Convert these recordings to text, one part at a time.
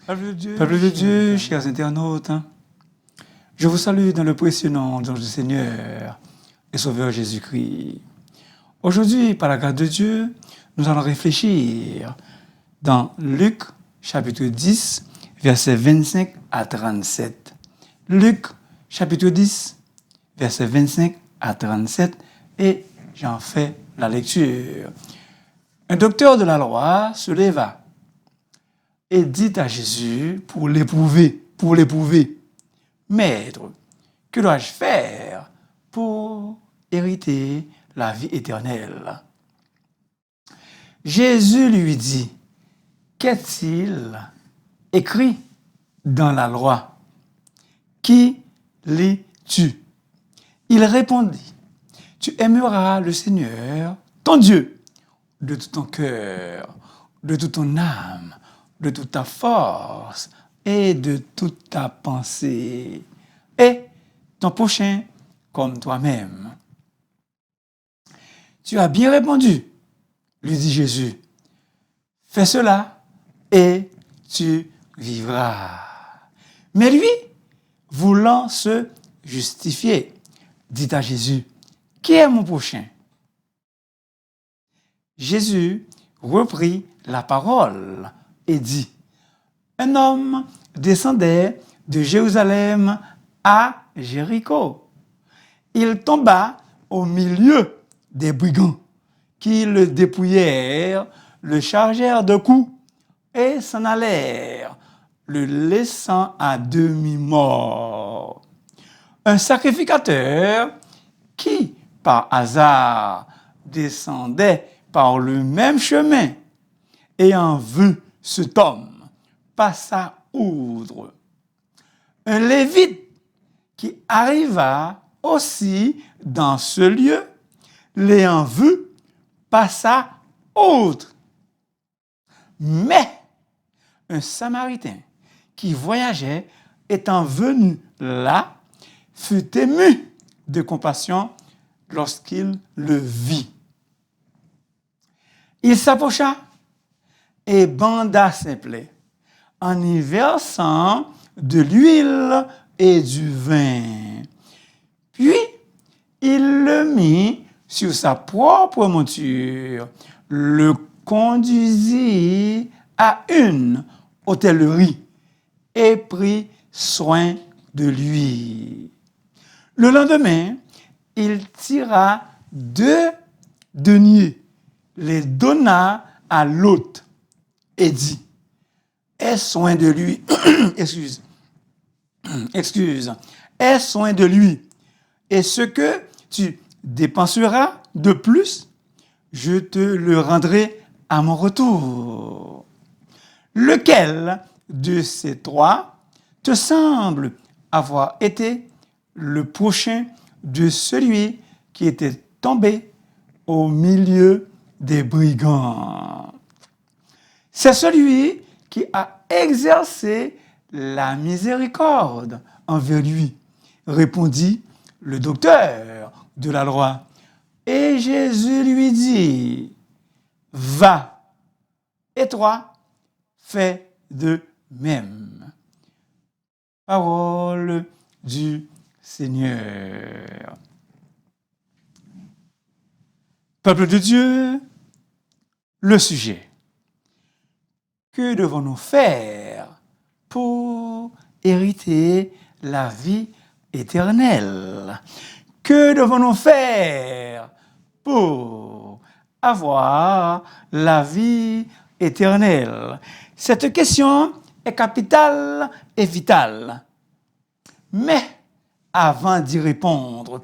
Peuple de Dieu, chers internautes, je vous salue dans le précieux nom du Seigneur et Sauveur Jésus-Christ. Aujourd'hui, par la grâce de Dieu, nous allons réfléchir dans Luc chapitre 10, versets 25 à 37. Luc chapitre 10, versets 25 à 37, et j'en fais la lecture. Un docteur de la loi se leva et dit à Jésus pour l'éprouver, Maître, que dois-je faire pour hériter la vie éternelle? Jésus lui dit, qu'est-il écrit dans la loi? Qui lis-tu? Il répondit, tu aimeras le Seigneur, ton Dieu, de tout ton cœur, de toute ton âme, de toute ta force et de toute ta pensée, et ton prochain comme toi-même. Tu as bien répondu, lui dit Jésus. Fais cela et tu vivras. Mais lui, voulant se justifier, dit à Jésus, qui est mon prochain? Jésus reprit la parole et dit, un homme descendait de Jérusalem à Jéricho. Il tomba au milieu des brigands qui le dépouillèrent, le chargèrent de coups et s'en allèrent, le laissant à demi-mort. Un sacrificateur qui, par hasard, descendait par le même chemin, ayant vu cet homme, passa outre. Un lévite qui arriva aussi dans ce lieu, l'ayant vu, passa outre. Mais un Samaritain qui voyageait, étant venu là, fut ému de compassion lorsqu'il le vit. Il s'approcha et banda ses plaies en y versant de l'huile et du vin. Puis, il le mit sur sa propre monture, le conduisit à une hôtellerie et prit soin de lui. Le lendemain, il tira 2 deniers, les donna à l'hôte et dit, aie soin de lui, aie soin de lui, et ce que tu dépenseras de plus, je te le rendrai à mon retour. Lequel de ces 3 te semble avoir été le prochain de celui qui était tombé au milieu des brigands? C'est celui qui a exercé la miséricorde envers lui, répondit le docteur de la loi. Et Jésus lui dit, va, et toi, fais de même. Parole du Seigneur. Peuple de Dieu, le sujet. Que devons-nous faire pour hériter la vie éternelle? Que devons-nous faire pour avoir la vie éternelle? Cette question est capitale et vitale. Mais avant de répondre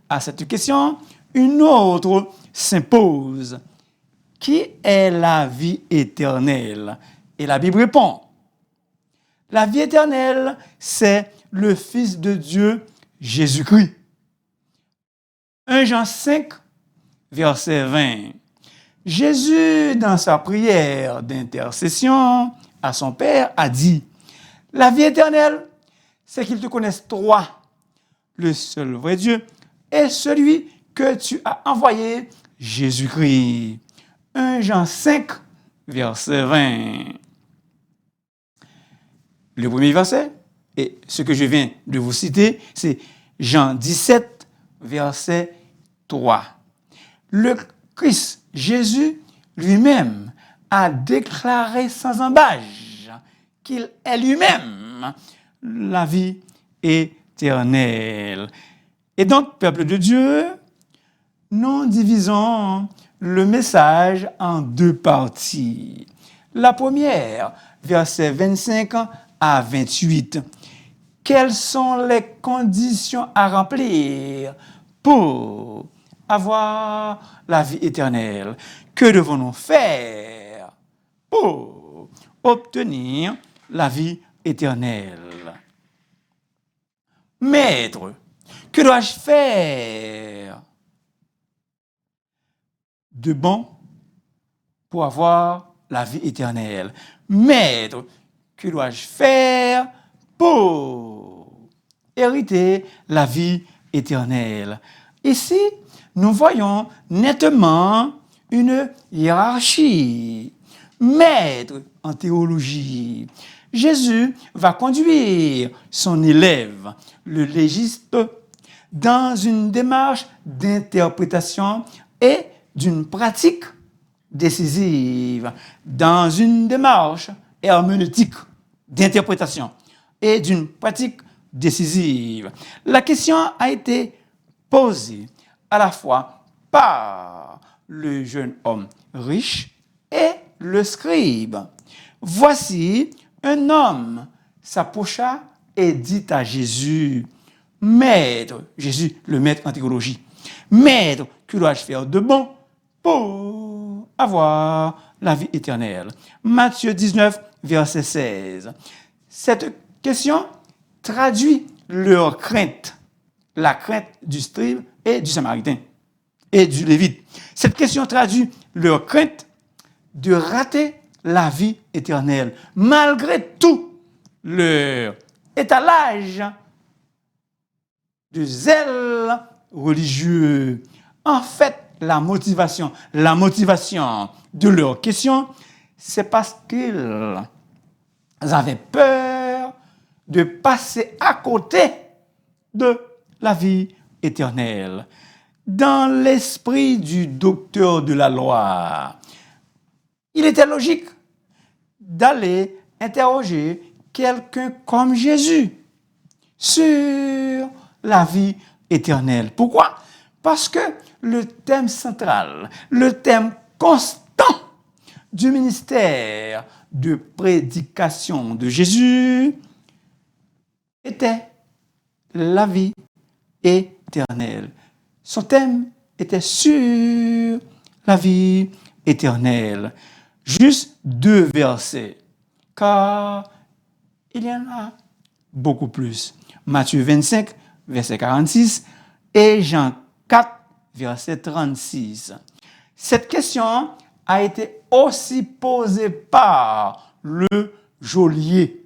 à cette question, une autre s'impose. Qui est la vie éternelle? Et la Bible répond. La vie éternelle, c'est le Fils de Dieu, Jésus-Christ. 1 Jean 5, verset 20. Jésus, dans sa prière d'intercession à son Père, a dit, la vie éternelle, c'est qu'ils te connaissent toi, le seul vrai Dieu, et celui que tu as envoyé, Jésus-Christ. 1 Jean 5, verset 20. Le premier verset, et ce que je viens de vous citer, c'est Jean 17, verset 3. Le Christ, Jésus lui-même, a déclaré sans embâche qu'il est lui-même la vie éternelle. Et donc, peuple de Dieu, nous divisons le message en deux parties. La première, versets 25 à 28. Quelles sont les conditions à remplir pour avoir la vie éternelle? Que devons-nous faire pour obtenir la vie éternelle? Maître, que dois-je faire de bon pour avoir la vie éternelle? Maître, que dois-je faire pour hériter la vie éternelle? Ici, nous voyons nettement une hiérarchie. Maître en théologie, Jésus va conduire son élève, le légiste, dans une démarche d'interprétation et d'une pratique décisive, dans une démarche herméneutique d'interprétation et d'une pratique décisive. La question a été posée à la fois par le jeune homme riche et le scribe. Voici un homme s'approcha et dit à Jésus, Maître, Jésus le maître en théologie, Maître, que dois-je faire de bon pour avoir la vie éternelle? Matthieu 19, verset 16. Cette question traduit leur crainte, la crainte du scribe et du samaritain et du lévite. Cette question traduit leur crainte de rater la vie éternelle, malgré tout leur étalage de zèle religieux. En fait, la motivation de leur question, c'est parce qu'ils avaient peur de passer à côté de la vie éternelle. Dans l'esprit du docteur de la loi, il était logique d'aller interroger quelqu'un comme Jésus sur la vie éternelle. Pourquoi? Parce que le thème central, le thème constant du ministère de prédication de Jésus était la vie éternelle. Son thème était sur la vie éternelle. Juste 2 versets, car il y en a beaucoup plus. Matthieu 25, verset 46 et Jean 4, verset 36. Cette question a été aussi posée par le geôlier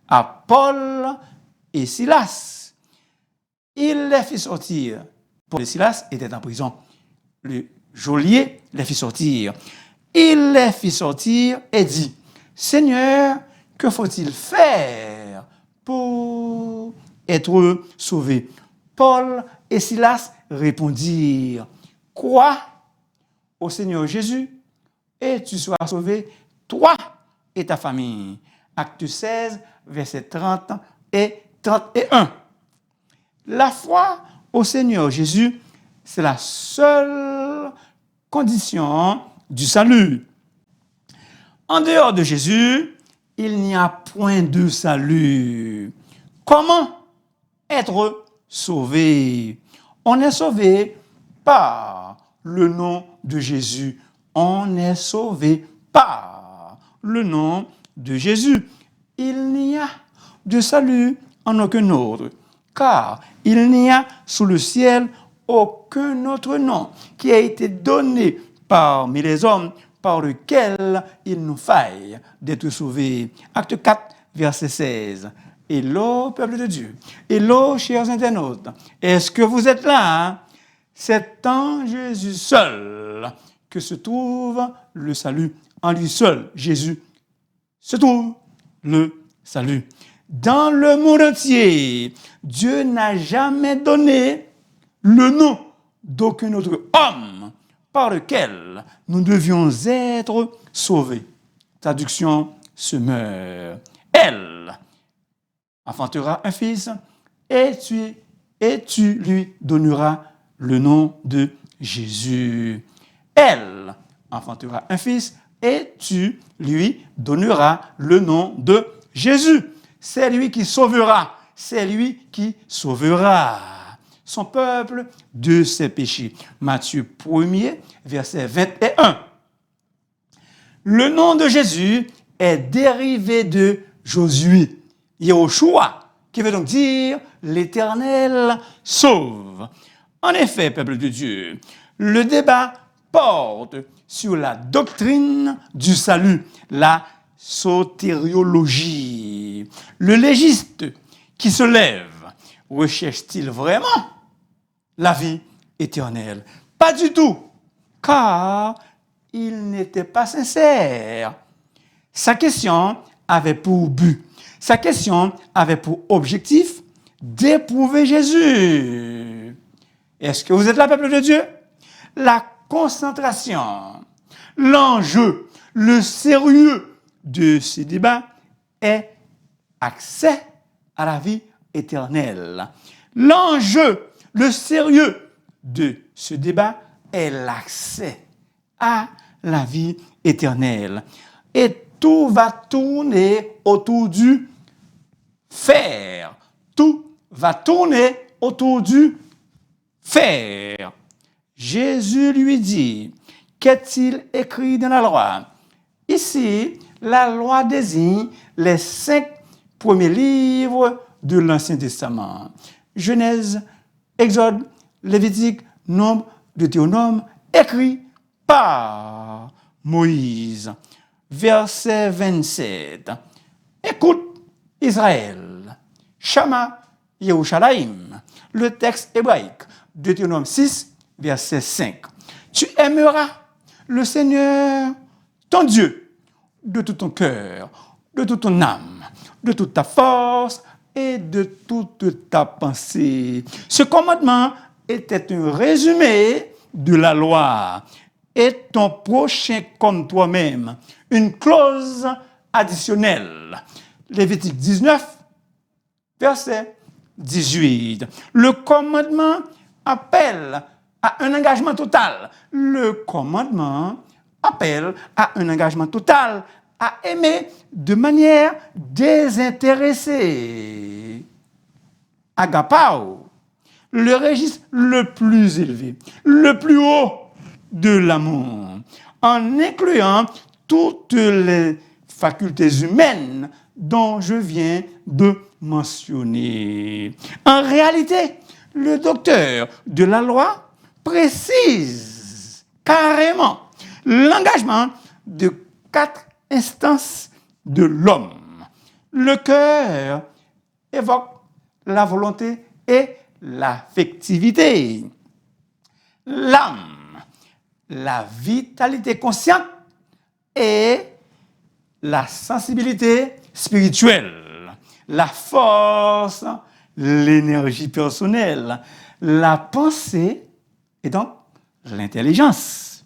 à Paul et Silas. Il les fit sortir. Paul et Silas étaient en prison. Le geôlier les fit sortir. Il les fit sortir et dit, Seigneur, que faut-il faire pour être sauvé? Paul et Silas répondirent, crois au Seigneur Jésus et tu seras sauvé, toi et ta famille. Acte 16, versets 30 et 31. La foi au Seigneur Jésus, c'est la seule condition du salut. En dehors de Jésus, il n'y a point de salut. Comment être sauvé? On est sauvé par le nom de Jésus. On est sauvé par le nom de Jésus. Il n'y a de salut en aucun autre, car il n'y a sous le ciel aucun autre nom qui a été donné parmi les hommes par lequel il nous faille d'être sauvés. Acte 4, verset 16. Hello, peuple de Dieu. Hello, chers internautes. Est-ce que vous êtes là? Hein? C'est en Jésus seul que se trouve le salut. En lui seul, Jésus, se trouve le salut. Dans le monde entier, Dieu n'a jamais donné le nom d'aucun autre homme par lequel nous devions être sauvés. Traduction semeur. Elle enfantera un fils et tu lui donneras le nom de Jésus. Elle enfantera un fils et tu lui donneras le nom de Jésus. C'est lui qui sauvera, c'est lui qui sauvera son peuple de ses péchés. Matthieu 1er, verset 21. Le nom de Jésus est dérivé de Josué, Yehoshua, qui veut donc dire l'Éternel sauve. En effet, peuple de Dieu, le débat porte sur la doctrine du salut, la sotériologie. Le légiste qui se lève recherche-t-il vraiment la vie éternelle? Pas du tout, car il n'était pas sincère. Sa question avait pour but, sa question avait pour objectif d'éprouver Jésus. Est-ce que vous êtes là, peuple de Dieu? La concentration, l'enjeu, le sérieux de ce débat est accès à la vie éternelle. L'enjeu, le sérieux de ce débat est l'accès à la vie éternelle. Et tout va tourner autour du faire. Tout va tourner autour du faire. Jésus lui dit, qu'est-il écrit dans la loi? Ici, la loi désigne les 5 premiers livres de l'Ancien Testament. Genèse, Exode, Lévitique, Nombre, Deutéronome, écrits par Moïse. Verset 27. Écoute, Israël, Shama Yerushalayim, le texte hébraïque, Deutéronome 6, verset 5. Tu aimeras le Seigneur, ton Dieu, de tout ton cœur, de toute ton âme, de toute ta force et de toute ta pensée. Ce commandement était un résumé de la loi. Et ton prochain comme toi-même, une clause additionnelle. Lévitique 19, verset 18. Le commandement appelle à un engagement total. Le commandement appelle à un engagement total, à aimer de manière désintéressée. Agapao, le registre le plus élevé, le plus haut de l'amour, en incluant toutes les facultés humaines dont je viens de mentionner. En réalité, le docteur de la loi précise carrément l'engagement de 4 instances de l'homme. Le cœur évoque la volonté et l'affectivité. L'âme, la vitalité consciente et la sensibilité spirituelle, la force, l'énergie personnelle, la pensée et donc l'intelligence.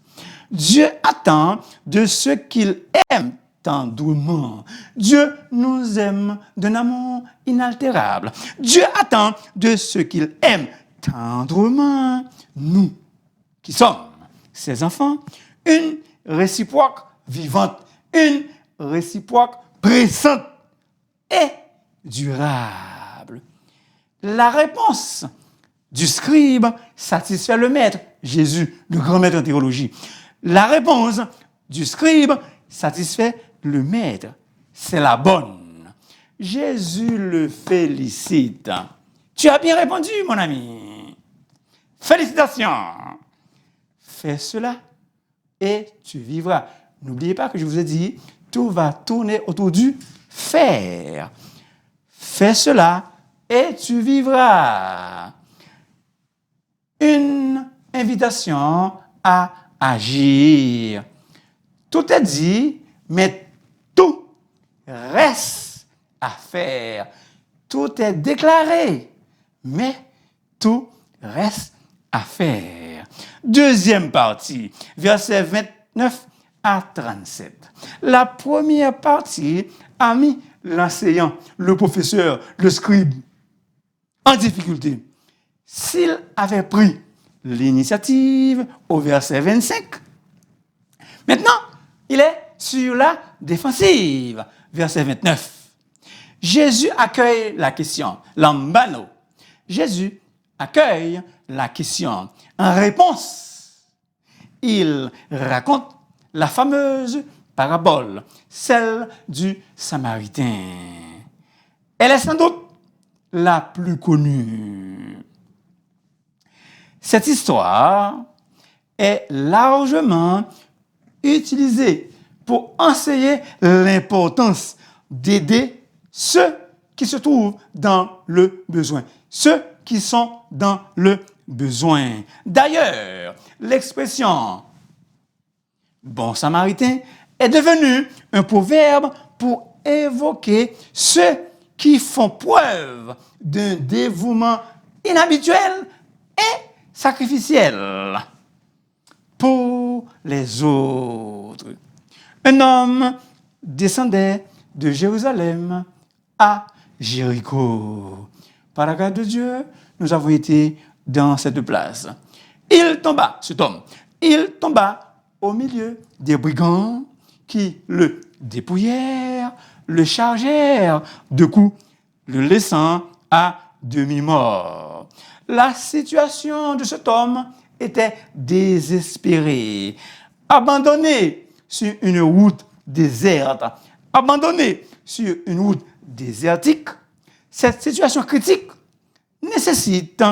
Dieu attend de ceux qu'il aime tendrement. Dieu nous aime d'un amour inaltérable. Dieu attend de ceux qu'il aime tendrement, nous qui sommes ses enfants, une réciproque vivante, une réciproque pressante et durable. La réponse du scribe satisfait le maître, Jésus, le grand maître en théologie. La réponse du scribe satisfait le maître. C'est la bonne. Jésus le félicite. Tu as bien répondu, mon ami. Félicitations. Fais cela et tu vivras. N'oubliez pas que je vous ai dit, tout va tourner autour du faire. Fais cela et tu vivras. Une invitation à agir. Tout est dit, mais tout reste à faire. Tout est déclaré, mais tout reste à faire. Deuxième partie, versets 29 à 37. La première partie a mis l'enseignant, le professeur, le scribe en difficulté. S'il avait pris l'initiative au verset 25, maintenant, il est sur la défensive. Verset 29. Jésus accueille la question. Lambano. Jésus accueille la question. En réponse, il raconte la fameuse parabole, celle du Samaritain. Elle est sans doute la plus connue. Cette histoire est largement utilisée pour enseigner l'importance d'aider ceux qui se trouvent dans le besoin, ceux qui sont dans le besoin. D'ailleurs, l'expression « bon samaritain » est devenue un proverbe pour évoquer ceux qui font preuve d'un dévouement inhabituel et sacrificiel pour les autres. Un homme descendait de Jérusalem à Jéricho. Par la grâce de Dieu, nous avons été dans cette place. Cet homme, il tomba au milieu des brigands qui le dépouillèrent, le chargèrent de coups, le laissant à demi-mort. La situation de cet homme était désespérée. Abandonné sur une route déserte, abandonné sur une route désertique, cette situation critique nécessite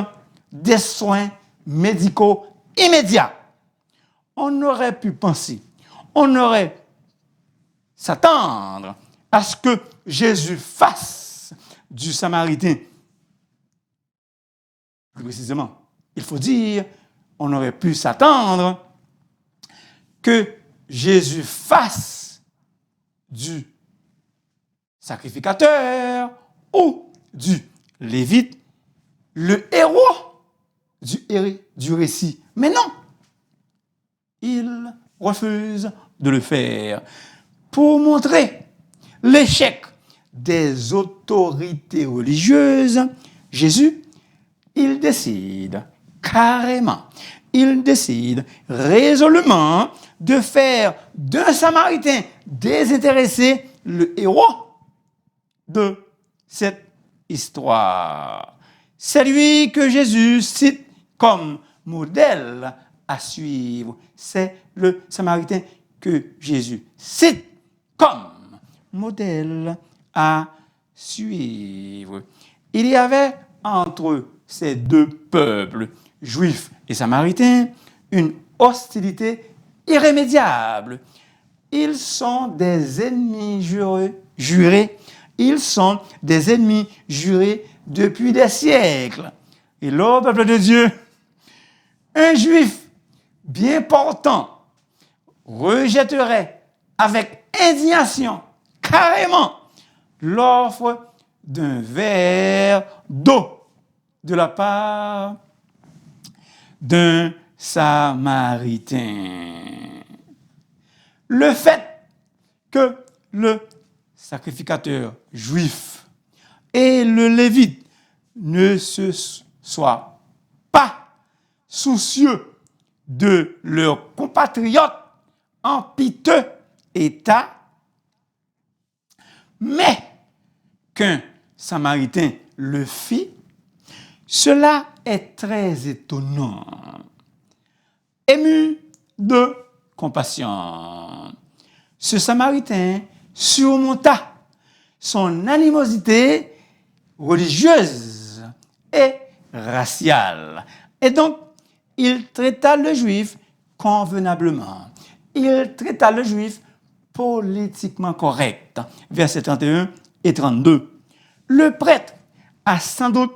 des soins médicaux immédiats. On aurait pu penser, on aurait s'attendre à ce que Jésus fasse du Samaritain. Plus précisément, il faut dire, on aurait pu s'attendre que Jésus fasse du sacrificateur ou du lévite le héros du récit. Mais non, il refuse de le faire pour montrer l'échec des autorités religieuses. Jésus, il décide carrément, il décide résolument de faire d'un Samaritain désintéressé le héros de cette histoire. C'est lui que Jésus cite comme modèle à suivre. C'est le Samaritain que Jésus cite comme modèle à suivre. Il y avait entre ces deux peuples, juifs et samaritains, une hostilité irrémédiable. Ils sont des ennemis jurés. Ils sont des ennemis jurés depuis des siècles. Et là, peuple de Dieu, un juif bien portant rejetterait avec indignation, carrément, l'offre d'un verre d'eau de la part d'un Samaritain. Le fait que le sacrificateur juif et le lévite ne se soient pas soucieux de leurs compatriotes en piteux état, mais qu'un Samaritain le fit, cela est très étonnant. Ému de compassion, ce Samaritain surmonta son animosité religieuse et raciale. Et donc, il traita le juif convenablement. Il traita le juif politiquement correct. Versets 31 et 32. Le prêtre a sans doute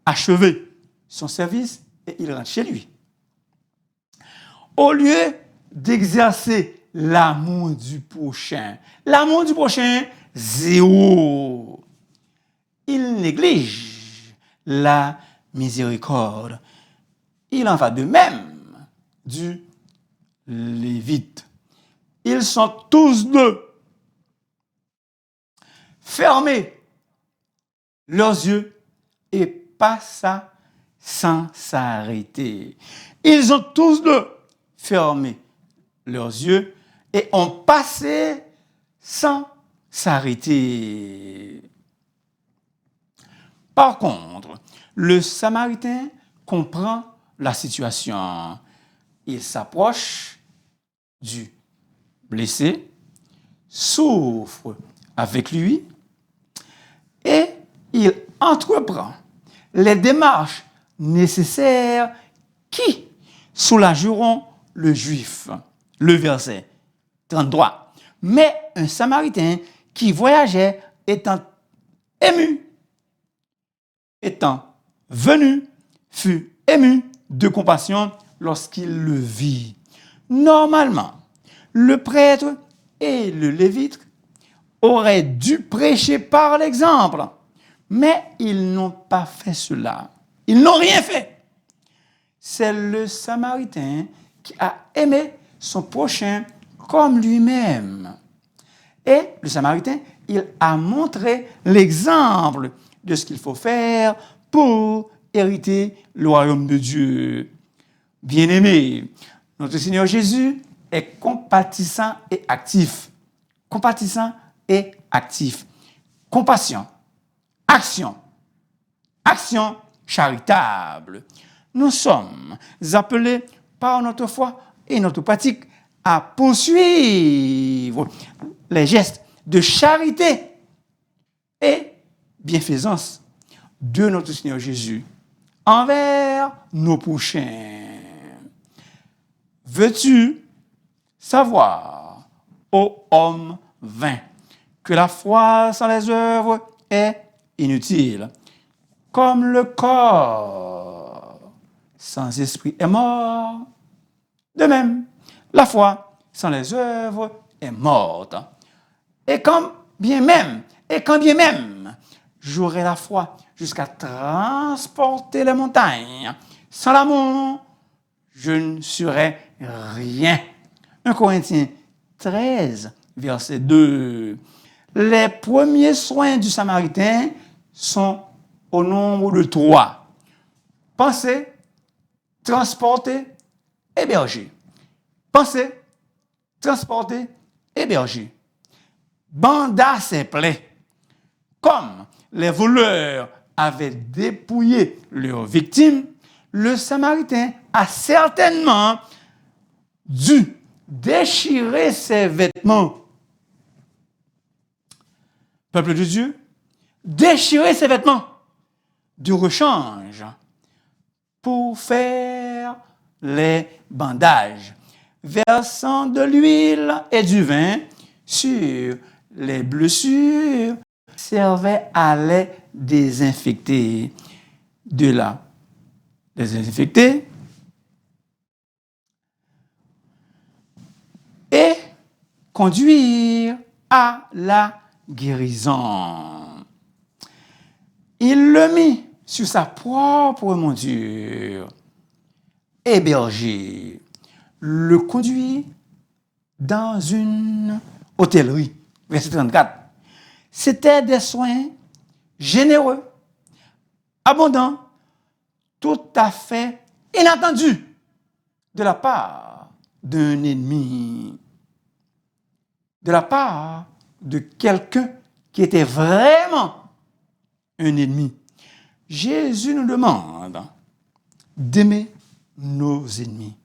achevé son service et il rentre chez lui. Au lieu d'exercer l'amour du prochain zéro. Il néglige la miséricorde. Il en va de même du Lévite. Ils sont tous deux fermés leurs yeux et passa sans s'arrêter. Ils ont tous deux fermé leurs yeux et ont passé sans s'arrêter. Par contre, le Samaritain comprend la situation. Il s'approche du blessé, souffre avec lui et il entreprend les démarches nécessaires qui soulageront le juif. Le verset 33. Mais un Samaritain qui voyageait étant venu, fut ému de compassion lorsqu'il le vit. Normalement, le prêtre et le lévite auraient dû prêcher par l'exemple, mais ils n'ont pas fait cela. Ils n'ont rien fait. C'est le Samaritain qui a aimé son prochain comme lui-même. Et le Samaritain, il a montré l'exemple de ce qu'il faut faire pour hériter le royaume de Dieu. Bien-aimé, notre Seigneur Jésus est compatissant et actif. Compatissant et actif. Compassion, action, action charitable. Nous sommes appelés par notre foi et notre pratique à poursuivre les gestes de charité et bienfaisance de notre Seigneur Jésus envers nos prochains. Veux-tu savoir, ô homme vain, que la foi sans les œuvres est inutile, comme le corps sans esprit est mort, de même, la foi sans les œuvres est morte. Et quand bien même, j'aurai la foi jusqu'à transporter les montagnes, sans l'amour, je ne serai rien. 1 Corinthiens 13, verset 2. Les premiers soins du Samaritain sont au nombre de 3. Penser, transporter, héberger. Penser, transporter, héberger. Banda ses plaies. Comme les voleurs avaient dépouillé leurs victimes, le Samaritain a certainement dû déchirer ses vêtements. Peuple de Dieu, déchirer ses vêtements de rechange pour faire les bandages, versant de l'huile et du vin sur les blessures, servait à les désinfecter. De là, les désinfecter et conduire à la guérison. Il le mit sur sa propre monture, hébergé, le conduit dans une hôtellerie. Verset 34. C'était des soins généreux, abondants, tout à fait inattendus de la part d'un ennemi, de la part de quelqu'un qui était vraiment un ennemi. Jésus nous demande d'aimer nos ennemis,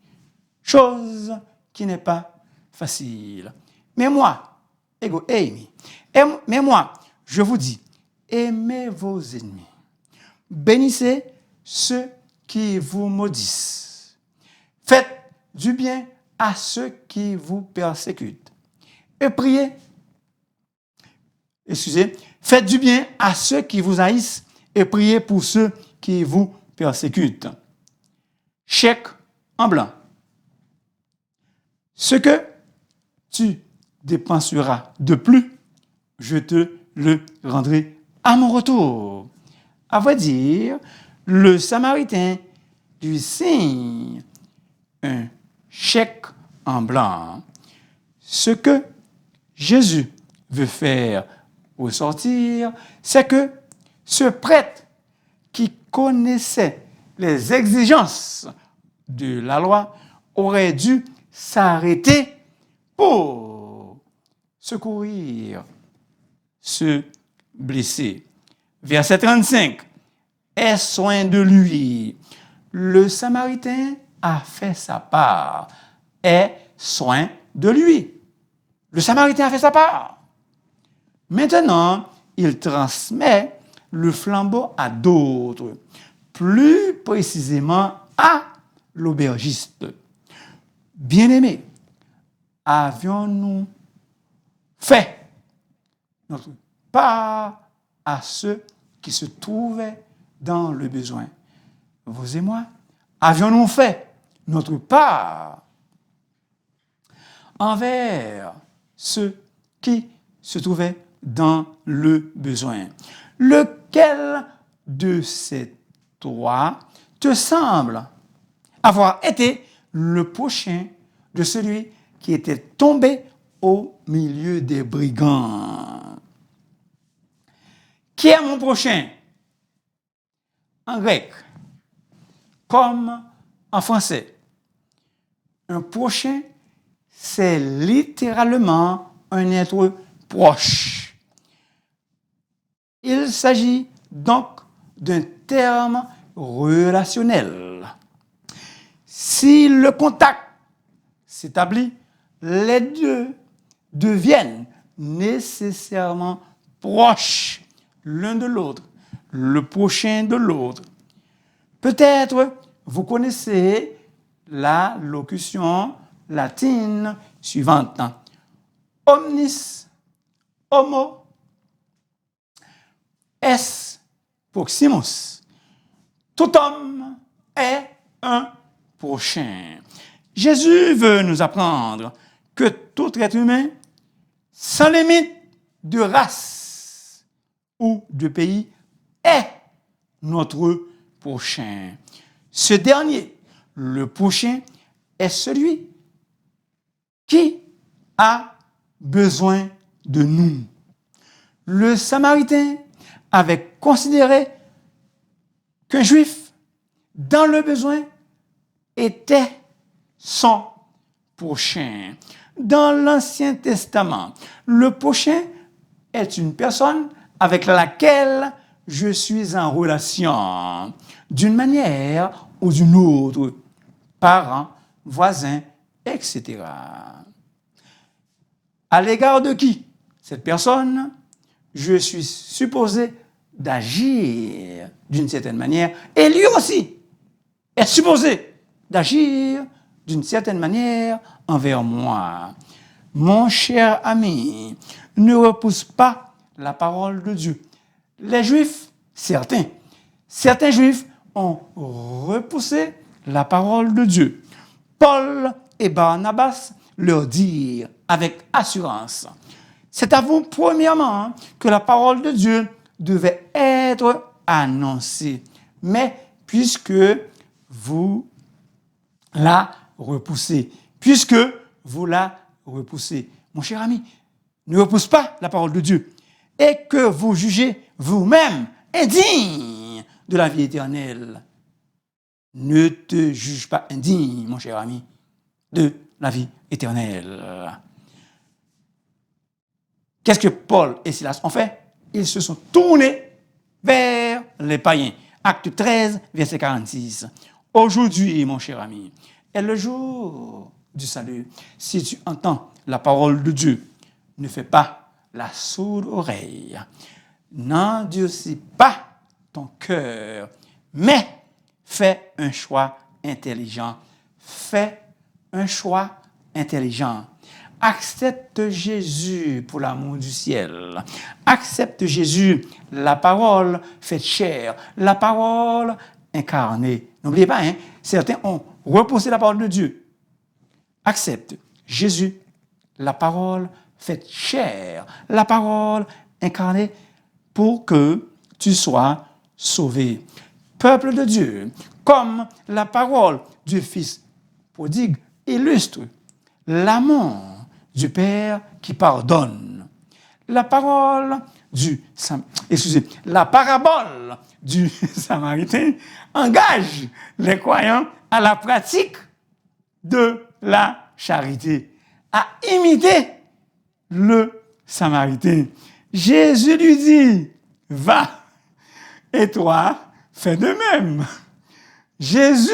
chose qui n'est pas facile. Mais moi, je vous dis, aimez vos ennemis, bénissez ceux qui vous maudissent, faites du bien à ceux qui vous persécutent et faites du bien à ceux qui vous haïssent et priez pour ceux qui vous persécutent. Chèque en blanc. Ce que tu dépenseras de plus, je te le rendrai à mon retour. À vrai dire, le Samaritain lui signe un chèque en blanc. Ce que Jésus veut faire ressortir, c'est que ce prêtre qui connaissait les exigences de la loi aurait dû s'arrêter pour secourir ce blessé. Verset 35. Aie soin de lui. Le Samaritain a fait sa part. Aie soin de lui. Le Samaritain a fait sa part. Maintenant, il transmet le flambeau à d'autres, plus précisément à l'aubergiste. Bien-aimés, avions-nous fait notre part à ceux qui se trouvaient dans le besoin? Vous et moi, avions-nous fait notre part envers ceux qui se trouvaient dans le besoin? Lequel de ces trois te semble avoir été le prochain de celui qui était tombé au milieu des brigands? Qui est mon prochain? En grec, comme en français. Un prochain, c'est littéralement un être proche. Il s'agit donc d'un terme relationnel. Si le contact s'établit, les deux deviennent nécessairement proches l'un de l'autre, le prochain de l'autre. Peut-être vous connaissez la locution latine suivante. Omnis homo est proximus. Tout homme est un prochain. Jésus veut nous apprendre que tout être humain, sans limite de race ou de pays, est notre prochain. Ce dernier, le prochain, est celui qui a besoin de nous. Le Samaritain avait considéré qu'un Juif, dans le besoin, était son prochain. Dans l'Ancien Testament, le prochain est une personne avec laquelle je suis en relation, d'une manière ou d'une autre, parents, voisins, etc. À l'égard de qui? Cette personne, je suis supposé d'agir d'une certaine manière, et lui aussi est supposé d'agir d'une certaine manière envers moi. Mon cher ami, ne repousse pas la parole de Dieu. Les Juifs, certains Juifs ont repoussé la parole de Dieu. Paul et Barnabas leur dirent avec assurance: c'est à vous, premièrement, que la parole de Dieu devait être annoncée. Mais puisque vous la repoussez, mon cher ami, ne repousse pas la parole de Dieu, et que vous jugez vous-même indigne de la vie éternelle. Ne te juge pas indigne, mon cher ami, de la vie éternelle. Qu'est-ce que Paul et Silas ont fait? Ils se sont tournés vers les païens. Acte 13, verset 46. Aujourd'hui, mon cher ami, est le jour du salut. Si tu entends la parole de Dieu, ne fais pas la sourde oreille. N'endurcis pas ton cœur, mais fais un choix intelligent. Fais un choix intelligent. Accepte Jésus pour l'amour du ciel. Accepte Jésus, la parole faite chair, la parole incarnée. N'oubliez pas, certains ont repoussé la parole de Dieu. Accepte Jésus, la parole faite chair, la parole incarnée pour que tu sois sauvé. Peuple de Dieu, comme la parole du Fils prodigue illustre l'amour du Père qui pardonne. La parabole du Samaritain engage les croyants à la pratique de la charité, à imiter le Samaritain. Jésus lui dit, va, et toi, fais de même. Jésus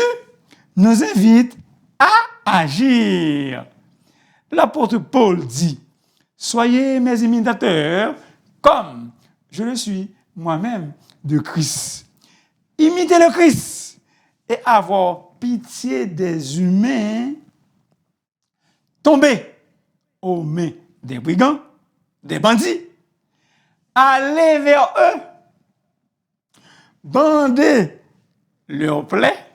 nous invite à agir. L'apôtre Paul dit, soyez mes imitateurs comme je le suis moi-même de Christ. Imiter le Christ et avoir pitié des humains tombés aux mains des brigands, des bandits. Aller vers eux, bander leurs plaies,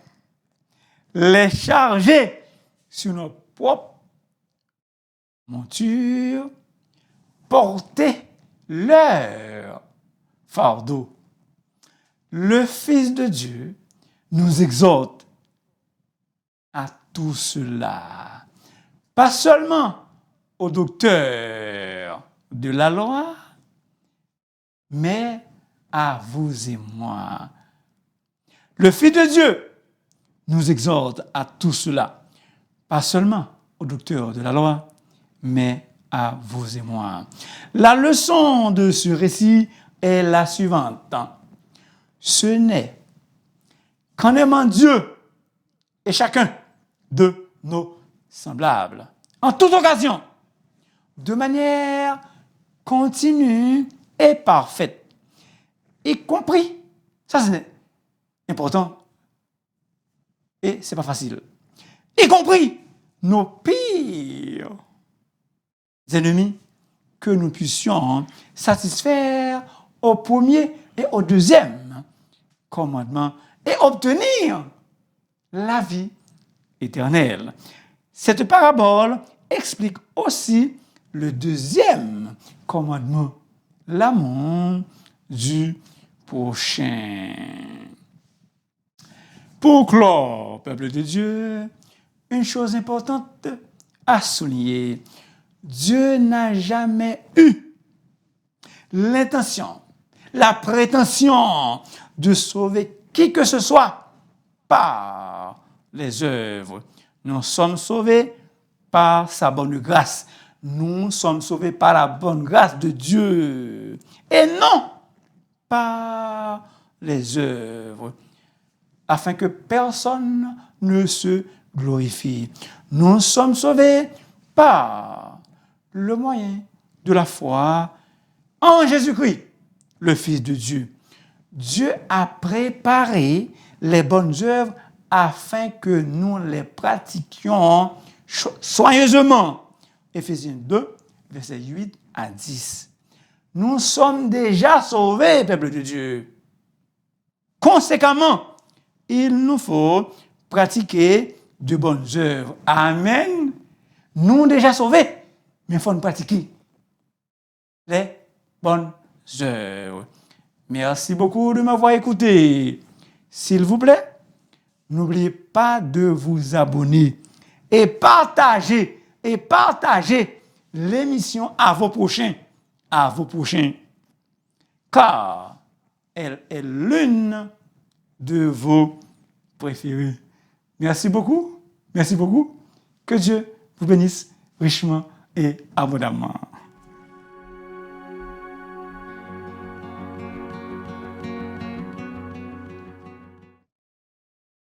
les charger sur nos propres montures, porter leur fardeau. Le Fils de Dieu nous exhorte à tout cela, pas seulement aux docteurs de la loi, mais à vous et moi. Le Fils de Dieu nous exhorte à tout cela, pas seulement aux docteurs de la loi, mais à vous et moi. La leçon de ce récit est la suivante. Ce n'est qu'en aimant Dieu et chacun de nos semblables, en toute occasion, de manière continue et parfaite, y compris, ça c'est important, et c'est pas facile, y compris nos pires ennemis, que nous puissions satisfaire au premier et au deuxième commandement et obtenir la vie éternelle. Cette parabole explique aussi le deuxième commandement, l'amour du prochain. Pour clore, peuple de Dieu, une chose importante à souligner, Dieu n'a jamais eu l'intention, la prétention de sauver qui que ce soit par les œuvres. Nous sommes sauvés par sa bonne grâce. Nous sommes sauvés par la bonne grâce de Dieu et non par les œuvres, afin que personne ne se glorifie. Nous sommes sauvés par le moyen de la foi en Jésus-Christ, le Fils de Dieu. Dieu a préparé les bonnes œuvres afin que nous les pratiquions soigneusement. Éphésiens 2, versets 8 à 10. Nous sommes déjà sauvés, peuple de Dieu. Conséquemment, il nous faut pratiquer de bonnes œuvres. Amen. Nous déjà sauvés, mais il faut nous pratiquer les bonnes œuvres. Merci beaucoup de m'avoir écouté. S'il vous plaît, n'oubliez pas de vous abonner et partager l'émission à vos prochains, car elle est l'une de vos préférées. Merci beaucoup. Que Dieu vous bénisse richement et abondamment.